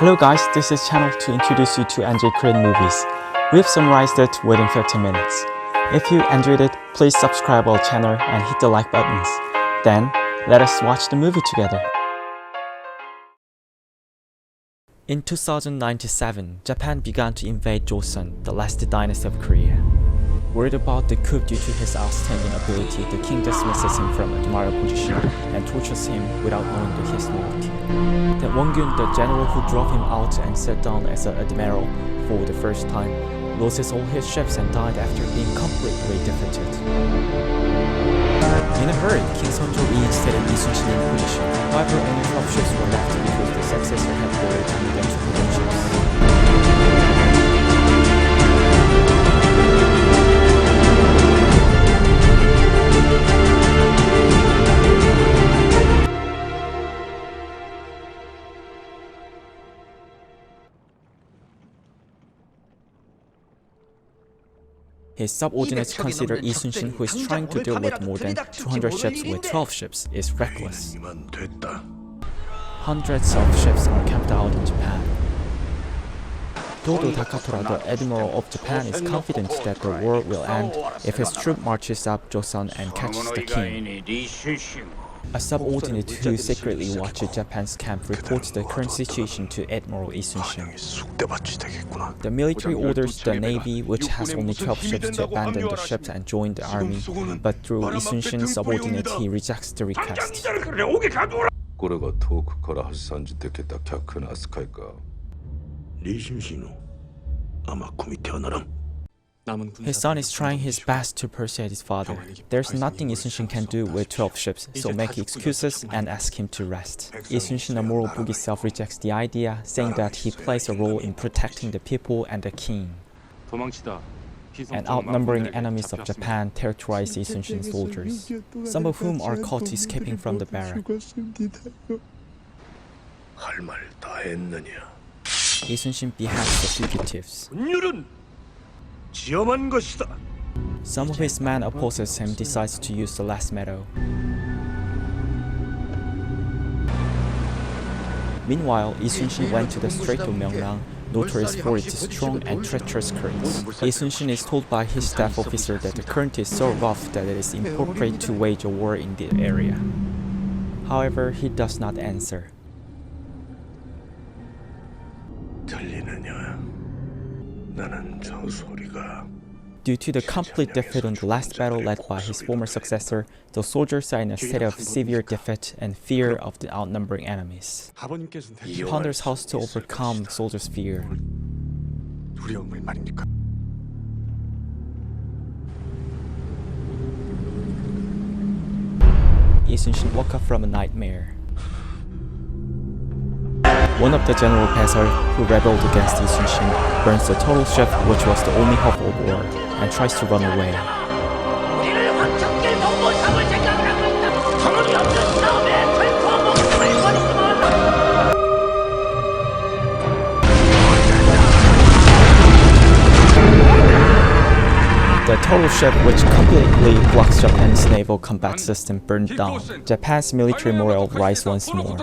Hello guys, this is channel to introduce you to NJ Korean movies. We've summarized it within 15 minutes. If you enjoyed it, please subscribe our channel and hit the like buttons. Then, let us watch the movie together. In 2097, Japan began to invade Joseon, the last dynasty of Korea. Worried about the coup due to his outstanding ability, the king dismisses him from admiral position and tortures him without knowing his loyalty. Then Won-gyun, the general who drove him out and sat down as an admiral for the first time, loses all his ships and died after being completely defeated. In a hurry, King Seonjo reinstated Yi Sun-shin in position. However, only 12 ships were left because the successor had already begun to produce ships. His subordinates consider Yi Sun-shin, who is trying to deal with more than 200 ships with 12 ships, is reckless. Hundreds of ships are camped out in Japan. Dodo Takatora, the Admiral of Japan, is confident that the war will end if his troop marches up Joseon and catches the king. A subordinate who secretly watches Japan's camp reports the current situation to Admiral Yi Sun-shin. The military orders the navy, which has only 12 ships, to abandon the ships and join the army, but through Yi Sun-shin's subordinate, he rejects the request. His son is trying his best to persuade his father. There's nothing Yi Sun-shin can do with 12 ships, so make excuses and ask him to rest. Yi Sun-shin, a moral boogie self, rejects the idea, saying that he plays a role in protecting the people and the king. And outnumbering enemies of Japan terrorize Yi Sun-shin's soldiers, some of whom are caught escaping from the barrack. Yi Sun-shin beheads the fugitives. Some of his men opposes him, decides to use the last meadow. Meanwhile, Yi Sun-shin went to the Strait of Myeongnyang, notorious for its strong and treacherous currents. Yi Sun-shin is told by his staff officer that the current is so rough that it is inappropriate to wage a war in the area. However, he does not answer. Due to the complete defeat on the last battle led by his former successor, the soldiers are in a state of severe defeat and fear of the outnumbering enemies. He ponders how to overcome soldiers' fear. Yi Sun-shin woke up from a nightmare. One of the general Pesar, who rebelled against Yi Sun-shin, burns the total ship, which was the only hope of war, and tries to run away. The total ship, which completely blocks Japan's naval combat system, burned down. Japan's military morale rises once more.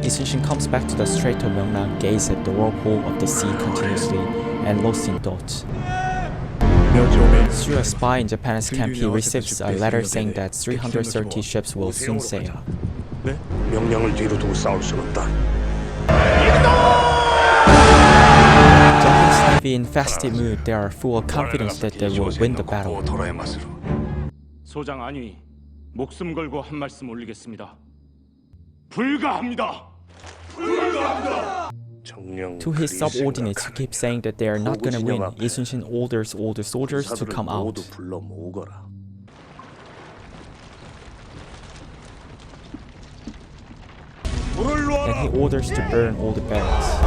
Yi Sun-shin comes back to the Strait of Myeongnyang, gazes at the whirlpool of the sea continuously, and lost in thought. Through a spy in Japan's camp, he receives a letter saying that 330 ships will soon sail. Japan's navy in festive mood, they are full of confidence that they will win the battle. 소장 안위, 목숨 걸고 한 말씀 올리겠습니다. 불가합니다. To his subordinates who keep saying that they are not gonna win, Yi Sun-shin orders all the soldiers to come out. And he orders to burn all the barracks.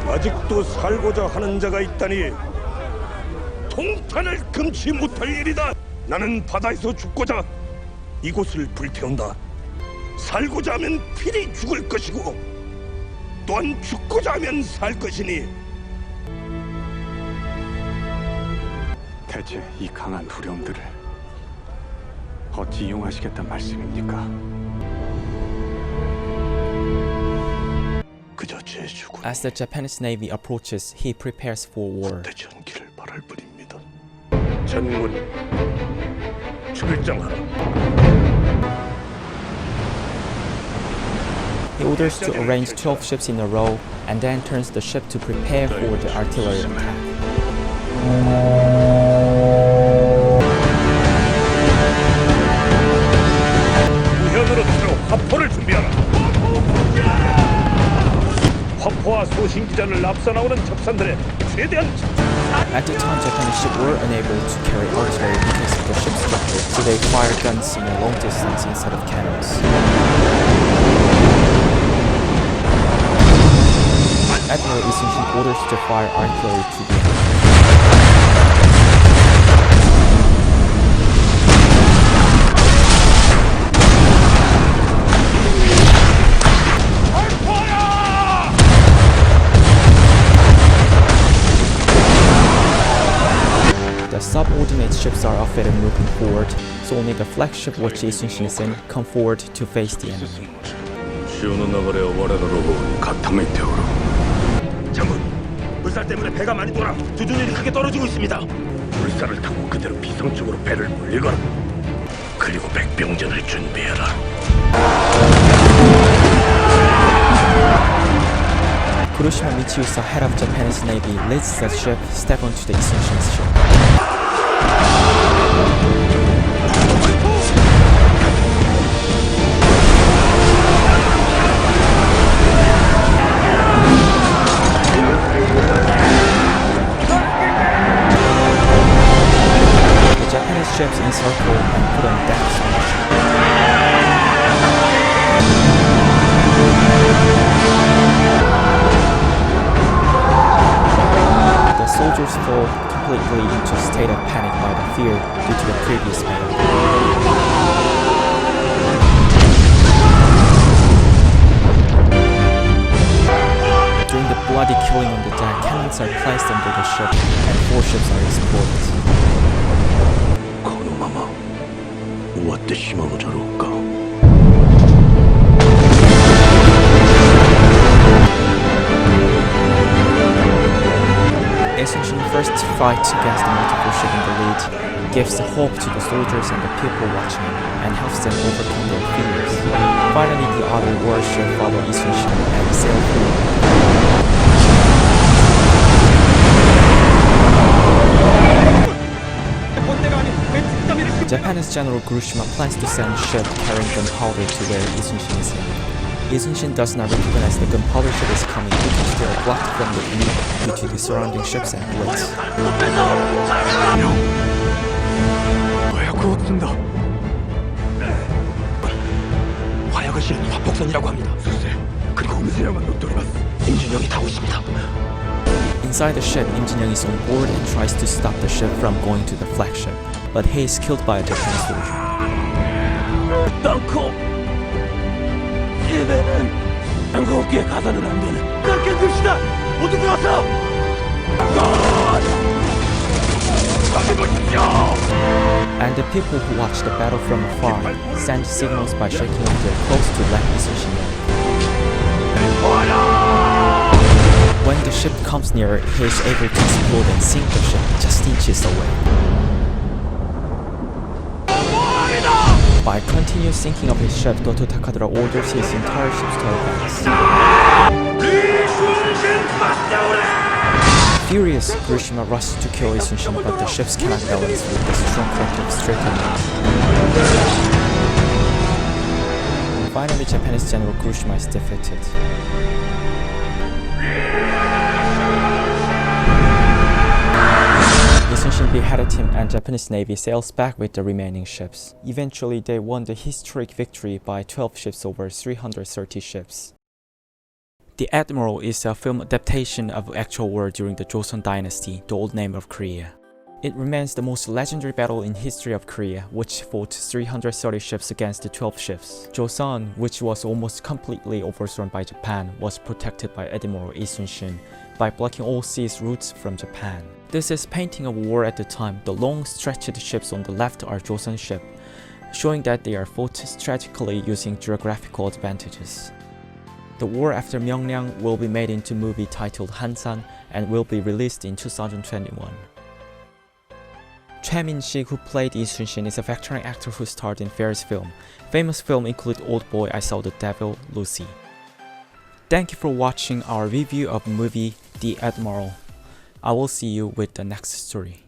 아직도 살고자 하는 자가 있다니 통탄을 금치 못할 일이다. 나는 바다에서 죽고자 이곳을 불태운다. 살고자 하면 필히 죽을 것이고 또한 죽고자 하면 살 것이니 대체 이 강한 두려움들을 어찌 이용하시겠단 말씀입니까? 그저 제 죽음 As the Japanese Navy approaches, he prepares for war. 대전기를 바랄 뿐입니다. 전군 출정하라. He orders to arrange 12 ships in a row and then turns the ship to prepare for the artillery attack. 우현으로 들어 화포를 준비하라. 화포와 소신기전을 앞서 나오는 적산들의 최대한 At the time, Japanese ships were unable to carry artillery because of the ship's structure, so they fired guns in a long distance instead of cannons. Admiral Yi Sun-shin orders to fire artillery to the enemy. The subordinate ships are outfitted moving forward, so only the flagship which Yi Sun-shin is in come forward to face the enemy. 장군, 물살 때문에 배가 많이 돌아 주둔율이 크게 떨어지고 있습니다. 물살을 타고 그대로 비성 쪽으로 배를 물리거라. 그리고 백병전을 준비해라. Gurujima Mitsusa, head of Japanese Navy, leads the ship step onto the Yi Sun-shin's ship. The Japanese ships encircle and put on decks on the ship. The soldiers fall completely into a state of panic by the fear due to the previous battle. During the bloody killing on the deck, cannons are placed under the ship and 4 ships are exploded. このまま終わってしまうのじゃろうか。Yi Sun-shin first fights against the multiple ship in the lead, gives hope to the soldiers and the people watching him, and helps them overcome their fears. Finally, the other warship follow Yi Sun-shin and sail forward. Japanese General Gurujima plans to send a ship carrying gunpowder to where Yi Sun-shin is in. Yi Sun-shin does not recognize the gunpowder ship is coming because they are blocked from the view due to the surrounding ships and blitz. 화약을 실은 화폭선이라고 합니다. 그리고 임진영은 롯돌이만 임진영이 타고 있습니다. Inside the ship, Im-jin-young is on board and tries to stop the ship from going to the flagship, but he is killed by a Japanese soldier. 땅콩 예배는 한국에 가서는 안 되는 그렇게 둡시다. 모두 들어서 And the people who watch the battle from afar send signals by shaking their clothes to let Yi Sun-shin know. When the ship comes near, he is able to explode and sink the ship just inches away. By continuous sinking of his ship, Dr. Takadura orders his entire ships to advance. Furious, Gurujima rushes to kill Yi Sun-shin, but the ships cannot balance with the strong current of straight wind. Finally, Japanese General Gurujima is defeated. Yi Sun-shin beheaded him and Japanese Navy sails back with the remaining ships. Eventually, they won the historic victory by 12 ships over 330 ships. The Admiral is a film adaptation of actual war during the Joseon Dynasty, the old name of Korea. It remains the most legendary battle in history of Korea, which fought 330 ships against the 12 ships. Joseon, which was almost completely overthrown by Japan, was protected by Admiral Yi Sun-shin by blocking all seas routes from Japan. This is painting of war at the time. The long stretched ships on the left are Joseon ships, showing that they are fought strategically using geographical advantages. The war after Myeongnyang will be made into a movie titled Hanyang and will be released in 2021. Choi Min-sik, who played Yi Sun-shin, is a veteran actor who starred in various films. Famous films include Old Boy, I Saw the Devil, Lucy. Thank you for watching our review of movie The Admiral. I will see you with the next story.